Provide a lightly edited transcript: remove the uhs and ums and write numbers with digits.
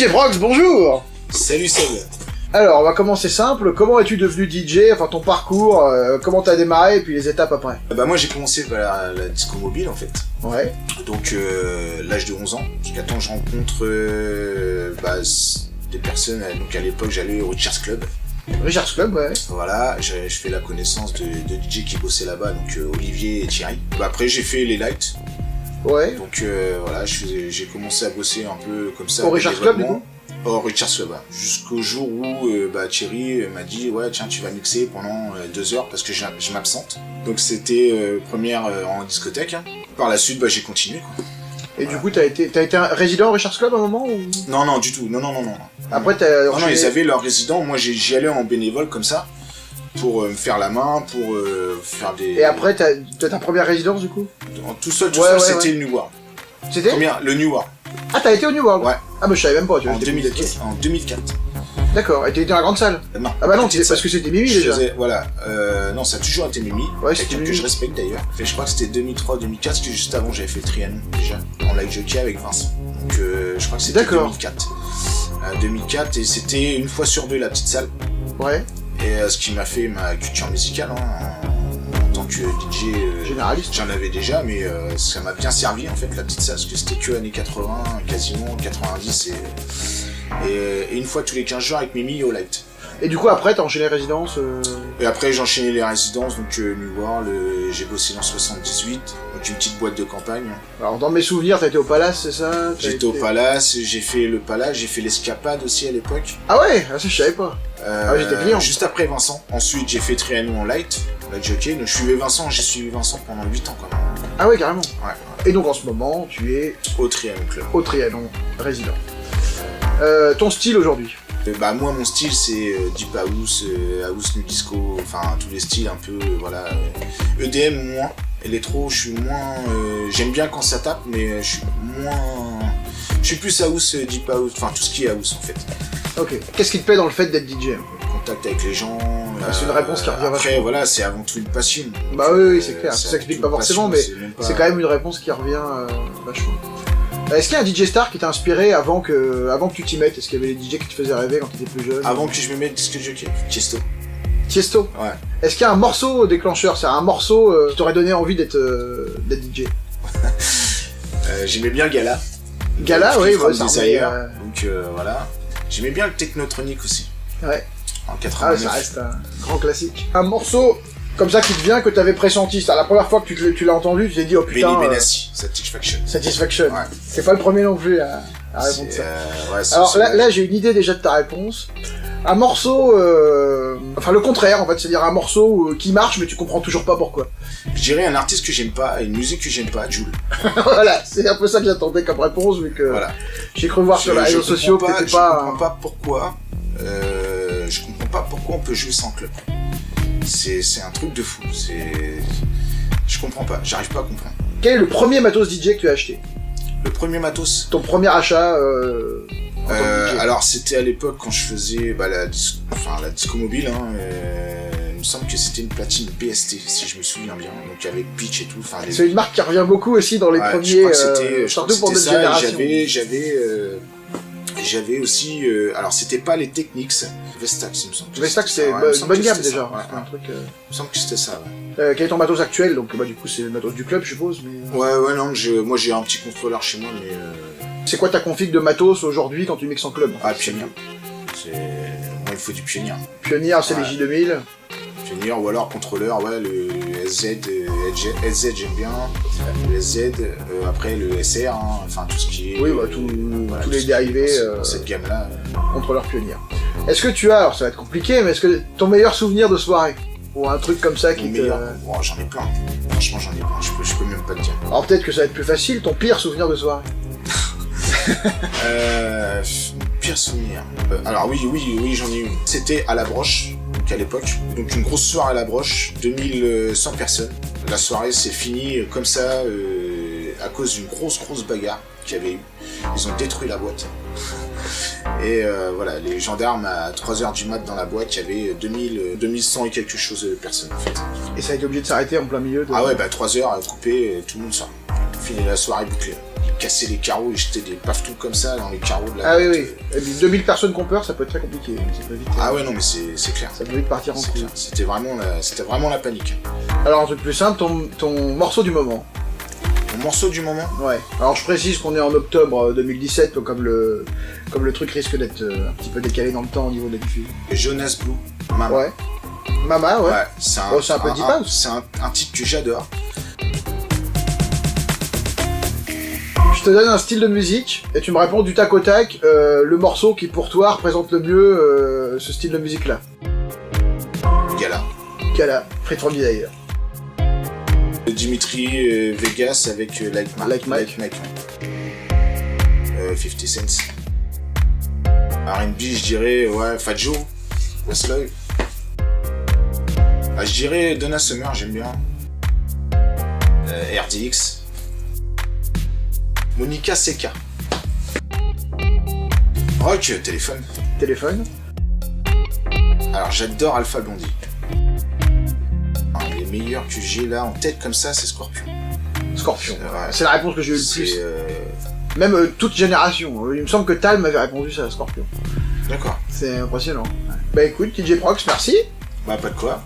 DJ Brox, bonjour. Salut Seb. Alors, on va commencer simple. Comment es-tu devenu DJ? Enfin, ton parcours, comment t'as démarré, et puis les étapes après. Bah moi j'ai commencé par la disco mobile en fait. Ouais. Donc l'âge de 11 ans, jusqu'à temps que je rencontre des personnes. Donc à l'époque j'allais au Richard's Club. Richard's Club, ouais. Voilà, je fais la connaissance de DJ qui bossaient là-bas, donc Olivier et Thierry. Bah, après j'ai fait les lights. Ouais. Donc voilà, j'ai commencé à bosser un peu comme ça. Au Richard's Club du coup? Au Richard's Club, jusqu'au jour où Thierry m'a dit ouais tiens tu vas mixer pendant 2 heures parce que je m'absente. Donc c'était première en discothèque. Par la suite j'ai continué quoi. Et voilà. Du coup t'as été un résident au Richard's Club à un moment ou... Non du tout, non. Après t'as... Non ils avaient leur résident, moi j'y allais en bénévole comme ça. Pour me faire la main, pour faire des... Et après t'as ta première résidence du coup? Tout seul c'était le New World. C'était le New World. Ah t'as été au New World? Ouais. Ah mais je savais même pas, tu vois. En 2004. D'accord, et t'étais dans la grande salle? Non. Ah bah non, parce que c'était Mimi déjà. Voilà, non ça a toujours été Mimi, quelqu'un que je respecte d'ailleurs. Je crois que c'était 2003-2004, parce que juste avant j'avais fait le Trianon déjà, en live jockey avec Vincent. Donc je crois que c'était 2004. 2004 et c'était une fois sur deux la petite salle. Ouais. Et ce qui m'a fait ma culture musicale, en tant que DJ généraliste. J'en avais déjà, mais ça m'a bien servi en fait la petite salle, parce que c'était que années 80, quasiment 90 et une fois tous les 15 jours avec Mimi au light. Et du coup après t'as enchaîné les résidences Et après j'ai enchaîné les résidences, donc New World, j'ai bossé dans 78, donc une petite boîte de campagne. Alors dans mes souvenirs t'as été au Palace, c'est ça? J'étais au Palace, j'ai fait le Palace, j'ai fait l'Escapade aussi à l'époque. Ah ouais? Ah ça je savais pas. J'étais client. Juste après Vincent. Ensuite j'ai fait Trianon en light jockey, donc j'ai suivi Vincent pendant 8 ans quand même. Ah ouais carrément. Ouais. Et donc en ce moment tu es... Au Trianon Club. Au Trianon, résident. Ton style aujourd'hui? Moi mon style c'est Deep House, House New Disco, enfin tous les styles un peu, voilà. EDM moins, électro je suis moins... j'aime bien quand ça tape, mais je suis moins... Je suis plus House, Deep House, enfin tout ce qui est House en fait. Ok. Qu'est-ce qui te plaît dans le fait d'être DJ? Contact avec les gens... c'est une réponse qui revient après voilà, c'est avant tout une passion. Bah oui c'est clair, ça s'explique pas forcément, mais c'est quand même une réponse qui revient vachement. Est-ce qu'il y a un DJ star qui t'a inspiré avant que tu t'y mettes? Est-ce qu'il y avait des DJ qui te faisaient rêver quand tu étais plus jeune? Avant que je me mette disque jockey, Tiesto. Tiesto? Ouais. Est-ce qu'il y a un morceau déclencheur? C'est un morceau qui t'aurait donné envie d'être DJ? J'aimais bien Gala. Gala, oui, ça donc voilà. J'aimais bien le Technotronic aussi. Ouais. En 89. Ah, ça reste un grand classique. Un morceau comme ça qui te vient, que t'avais pressenti. C'est la première fois que tu l'as entendu, tu t'es dit oh putain... Benny Benassi, Satisfaction. Satisfaction. Ouais. C'est pas le premier non plus à répondre ça. Alors là j'ai une idée déjà de ta réponse. Un morceau... Enfin le contraire en fait, c'est-à-dire un morceau qui marche mais tu comprends toujours pas pourquoi. Je dirais un artiste que j'aime pas, une musique que j'aime pas, Jul. Voilà, c'est un peu ça que j'attendais comme réponse, vu que voilà. J'ai cru voir sur les réseaux sociaux que t'étais pas... Je comprends pas pourquoi... je comprends pas pourquoi on peut jouer sans club. C'est un truc de fou, je comprends pas, j'arrive pas à comprendre. Quel est le premier matos DJ que tu as acheté? Le premier matos? Ton premier achat alors c'était à l'époque quand je faisais la disco mobile, il me semble que c'était une platine BST si je me souviens bien, donc avec pitch et tout. C'est une marque qui revient beaucoup aussi dans les premiers, surtout pour notre génération. J'avais aussi, alors c'était pas les Technics, Vestax il me semble. Vestax c'est une bonne gamme déjà, un truc. Il me semble que c'était ça. Quel est ton matos actuel? Donc du coup c'est le matos du club je suppose. Mais... Ouais non, moi j'ai un petit contrôleur chez moi mais... C'est quoi ta config de matos aujourd'hui quand tu mixes en club? Ah Pioneer. Moi il faut du Pioneer. Pioneer c'est les J2000. Pioneer ou alors contrôleur, le SZ j'aime bien, le SZ, après le SR, enfin tout ce qui est... Oui, tous les dérivés cette gamme-là. Contrôleur Pioneer. Est-ce que tu as, alors ça va être compliqué, mais est-ce que ton meilleur souvenir de soirée? Ou un truc comme ça qui te... J'en ai plein, franchement j'en ai plein, je peux même pas te dire. Alors peut-être que ça va être plus facile, ton pire souvenir de soirée? Pire souvenir. Alors oui, j'en ai une. C'était à la Broche, donc à l'époque. Donc une grosse soirée à la Broche, 2100 personnes. La soirée s'est finie comme ça, à cause d'une grosse bagarre qu'il y avait eu. Ils ont détruit la boîte. Et voilà, les gendarmes à 3h du mat dans la boîte, il y avait 2100 et quelque chose de personnes en fait. Et ça a été obligé de s'arrêter en plein milieu de... Ah ouais, 3h, coupé, tout le monde sort. Fini la soirée bouclée. casser les carreaux et jeter des paftous comme ça dans les carreaux de la Ah boîte. oui. Et puis 2000 personnes qu'on peur, ça peut être très compliqué. Ça peut vite, Ah ouais, non, mais c'est clair. Ça peut vite partir en C'est couille. clair. C'était vraiment la panique. Alors un truc plus simple, ton morceau du moment. Mon morceau du moment. Ouais. Alors je précise qu'on est en octobre 2017, donc comme le truc risque d'être un petit peu décalé dans le temps au niveau de la diffusion. Jonas Blue, Mama. Ouais. Mama, ouais. C'est un, c'est un peu deep house. C'est un titre que j'adore. Je te donne un style de musique et tu me réponds du tac au tac le morceau qui pour toi représente le mieux ce style de musique là. Gala. Gala, Fred from Desire. Dimitri Vegas avec Like Mike. 50 Cent. R&B, je dirais, ouais, Fat Joe, Westlife. Je dirais Donna Summer, j'aime bien. RDX. Monica Seca. Rock, Téléphone. Alors j'adore Alpha Blondie. Les meilleurs que j'ai là en tête comme ça, c'est Scorpion. C'est la réponse que j'ai eu le plus. Même toute génération. Il me semble que Tal m'avait répondu ça, Scorpion. D'accord. C'est impressionnant. Bah écoute, DJ Prox, merci. Bah pas de quoi.